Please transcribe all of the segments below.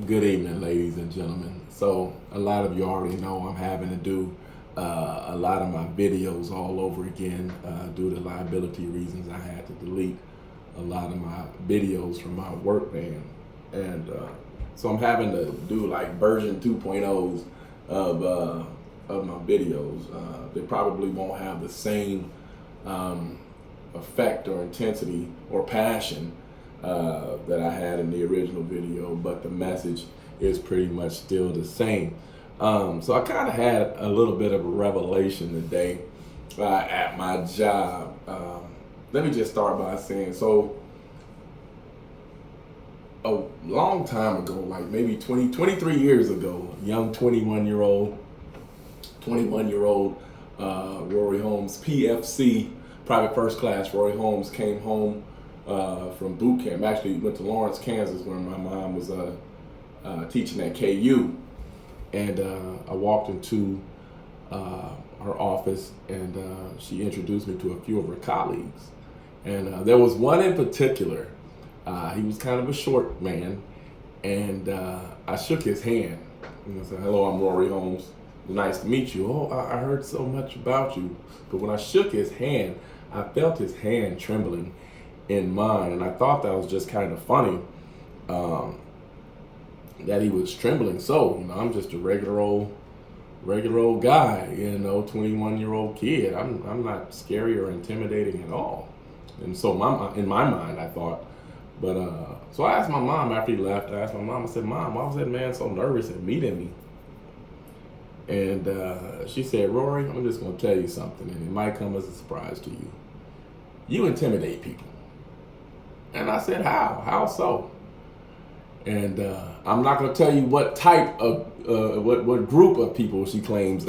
Good evening, ladies and gentlemen. So, a lot of you already know I'm having to do a lot of my videos all over again due to liability reasons. I had to delete a lot of my videos from my work band, and so I'm having to do like version 2.0s of my videos. They probably won't have the same um, effect or intensity or passion that I had in the original video, but the message is pretty much still the same. So I kind of had a little bit of a revelation today at my job. Let me just start by saying, so a long time ago, like maybe 20, 23 years ago, a young 21-year-old Rory Holmes, PFC, private first class. Rory Holmes came home from boot camp. Actually, went to Lawrence, Kansas, where my mom was teaching at KU. And I walked into her office, and she introduced me to a few of her colleagues. And there was one in particular. He was kind of a short man, and I shook his hand. And I said, "Hello, I'm Rory Holmes. Nice to meet you. Oh, I heard so much about you." But when I shook his hand, I felt his hand trembling in mine, and I thought that was just kind of funny um, that he was trembling. So, I'm just a regular old guy, 21-year-old kid. I'm not scary or intimidating at all. And so in my mind, I thought. But so I asked my mom after he left. I asked my mom. I said, "Mom, why was that man so nervous at meeting me?" And she said, "Rory, I'm just going to tell you something, and it might come as a surprise to you. You intimidate people." And I said, "How? How so?" And I'm not going to tell you what type of, what group of people she claims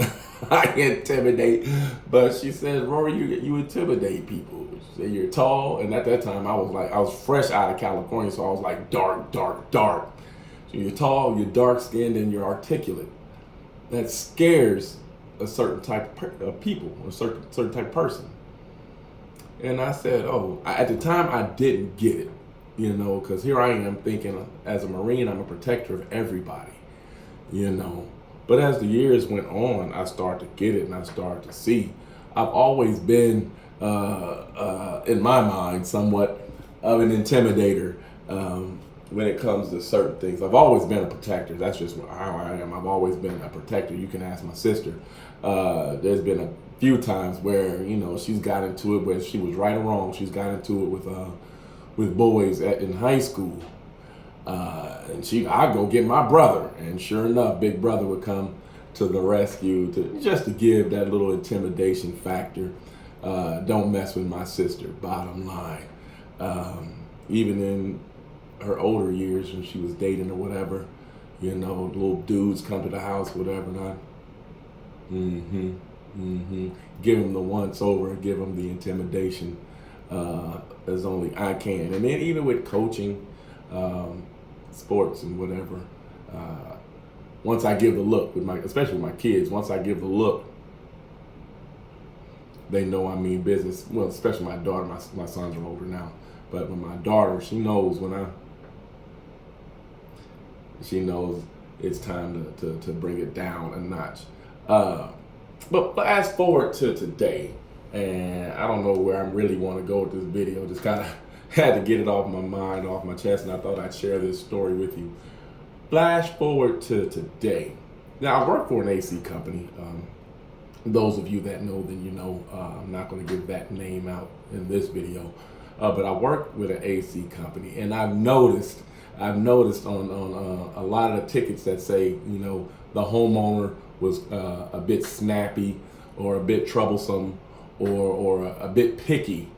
I intimidate, but she said, "Rory, you intimidate people. She said, you're tall," and at that time I was fresh out of California, so I was like dark, dark, dark. So you're tall, you're dark skinned, and you're articulate. That scares a certain type of people, a certain type of person. And I said, "Oh," at the time I didn't get it, because here I am thinking as a Marine, I'm a protector of everybody, you know. But as the years went on, I started to get it and I started to see. I've always been, in my mind, somewhat of an intimidator when it comes to certain things. I've always been a protector. That's just how I am. I've always been a protector. You can ask my sister. There's been a few times where she's got into it, whether she was right or wrong. She's got into it with boys in high school, and I'd go get my brother, and sure enough, Big Brother would come to the rescue to give that little intimidation factor. Don't mess with my sister. Bottom line, even in her older years when she was dating or whatever, little dudes come to the house, whatever, not. Mm-hmm. Mm-hmm. Give them the once over, give them the intimidation as only I can. And then even with coaching, sports and whatever, once I give the look especially with my kids, once I give the look, they know I mean business. Well, especially my daughter. My sons are older now, but with my daughter, she knows she knows it's time to bring it down a notch. But fast forward to today, and I don't know where I really want to go with this video. Just kind of had to get it off my mind, off my chest, and I thought I'd share this story with you. Flash forward to today. Now, I work for an AC company. Those of you that know, then you know. I'm not going to give that name out in this video, but I work with an AC company, and I've noticed on a lot of the tickets that say, the homeowner was a bit snappy or a bit troublesome or a bit picky.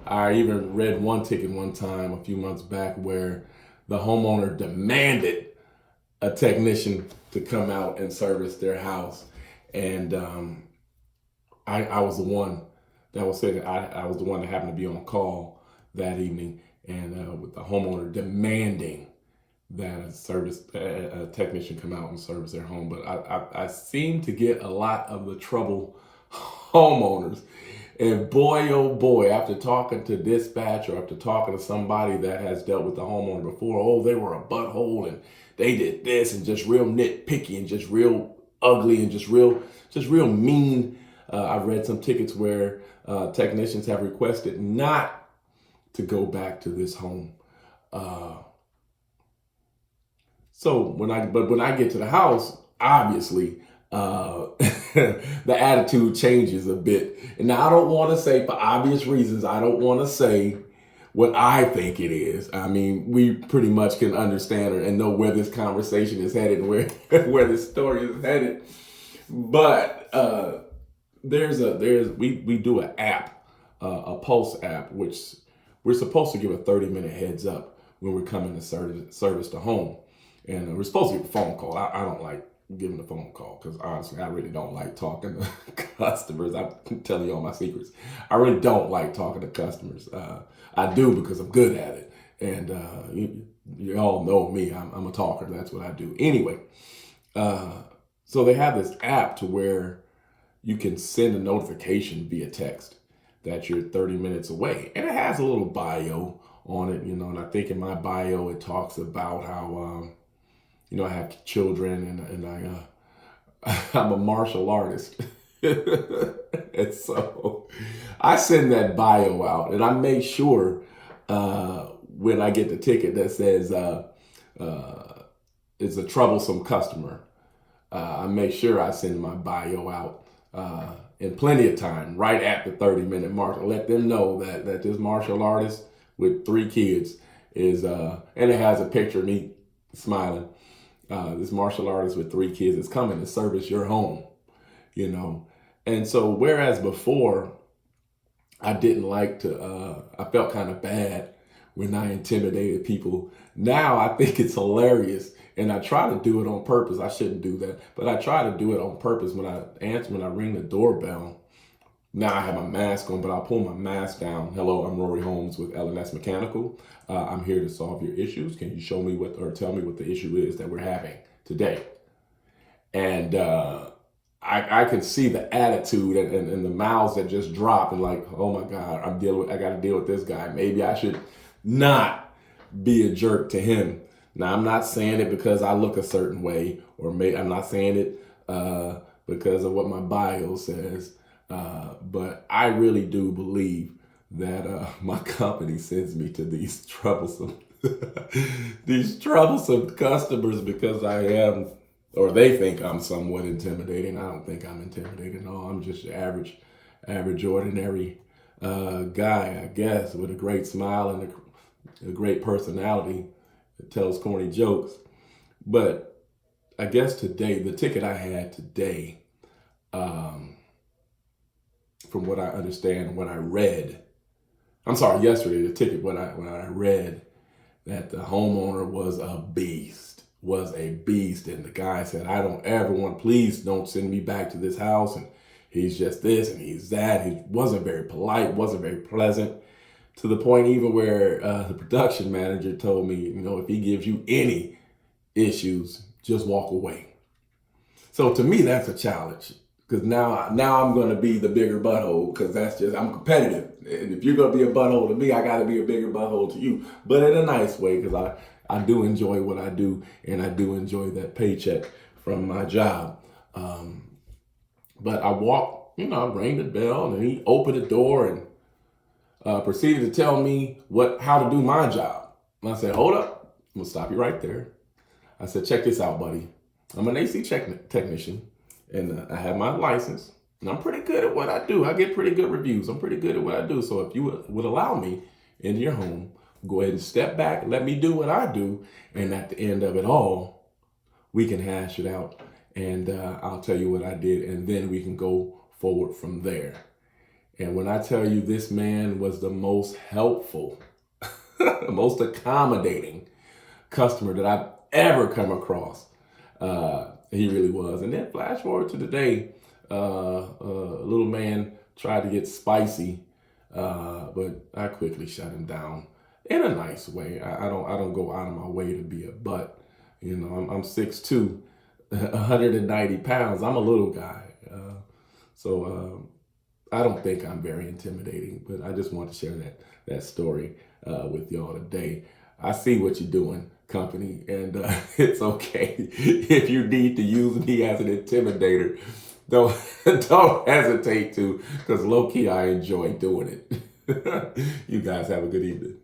I even read one ticket one time a few months back where the homeowner demanded a technician to come out and service their house. And I was the one that was saying I was the one that happened to be on call that evening, and with the homeowner demanding that a technician come out and service their home. But I seem to get a lot of the trouble homeowners And boy, oh boy, after talking to dispatch or after talking to somebody that has dealt with the homeowner before, oh, they were a butthole and they did this and just real nitpicky and just real ugly and just real mean. I've read some tickets where technicians have requested not to go back to this home. But when I get to the house, obviously, the attitude changes a bit. And now I don't want to say, for obvious reasons, I don't want to say what I think it is. I mean, we pretty much can understand and know where this conversation is headed and where where this story is headed. But we do an app, a Pulse app, which we're supposed to give a 30-minute heads up when we're coming to service the home. And we're supposed to get a phone call. I don't like giving a phone call because honestly, I really don't like talking to customers. I'm telling you all my secrets. I really don't like talking to customers. I do because I'm good at it. And you all know me. I'm a talker. That's what I do. Anyway, so they have this app to where you can send a notification via text that you're 30 minutes away. And it has a little bio on it, and I think in my bio it talks about how I have children and I'm a martial artist. And so I send that bio out and I make sure when I get the ticket that says it's a troublesome customer, I make sure I send my bio out in plenty of time, right at the 30-minute mark. I let them know that this martial artist with 3 kids is, and it has a picture of me smiling. This martial artist with 3 kids is coming to service your home, And so whereas before I didn't like to, I felt kind of bad when I intimidated people. Now I think it's hilarious and I try to do it on purpose. I shouldn't do that, but I try to do it on purpose when I ring the doorbell. Now I have my mask on, but I'll pull my mask down. Hello, I'm Rory Holmes with L&S Mechanical. I'm here to solve your issues. Can you show me tell me what the issue is that we're having today? And I can see the attitude and the mouths that just drop and like, oh my God, I got to deal with this guy. Maybe I should not be a jerk to him. Now I'm not saying it because I look a certain way, or I'm not saying it because of what my bio says. But I really do believe that my company sends me to these troublesome customers because I am, or they think I'm somewhat intimidating. I don't think I'm intimidating. No, I'm just your average, ordinary guy, I guess, with a great smile and a great personality that tells corny jokes. But I guess today, the ticket I had today, from what I understand, when I read, yesterday, the ticket, when I read that the homeowner was a beast. And the guy said, I don't ever please don't send me back to this house. And he's just this and he's that. He wasn't very polite, wasn't very pleasant, to the point even where the production manager told me, if he gives you any issues, just walk away. So to me, that's a challenge. Because now I'm going to be the bigger butthole because I'm competitive. And if you're going to be a butthole to me, I got to be a bigger butthole to you. But in a nice way because I do enjoy what I do and I do enjoy that paycheck from my job. But I walked, I rang the bell and he opened the door and proceeded to tell me how to do my job. And I said, hold up, I'm going to stop you right there. I said, check this out, buddy. I'm an AC technician. And I have my license, and I'm pretty good at what I do. I get pretty good reviews. I'm pretty good at what I do. So if you would allow me into your home, go ahead and step back, let me do what I do. And at the end of it all, we can hash it out. And I'll tell you what I did, and then we can go forward from there. And when I tell you this man was the most helpful, the most accommodating customer that I've ever come across, he really was. And then flash forward to today, a little man tried to get spicy, but I quickly shut him down in a nice way. I don't go out of my way to be a butt. I'm 6'2", 190 pounds. I'm a little guy. So I don't think I'm very intimidating, but I just want to share that story with y'all today. I see what you're doing, company, and it's okay if you need to use me as an intimidator. Don't don't hesitate to, because low key I enjoy doing it. You guys have a good evening.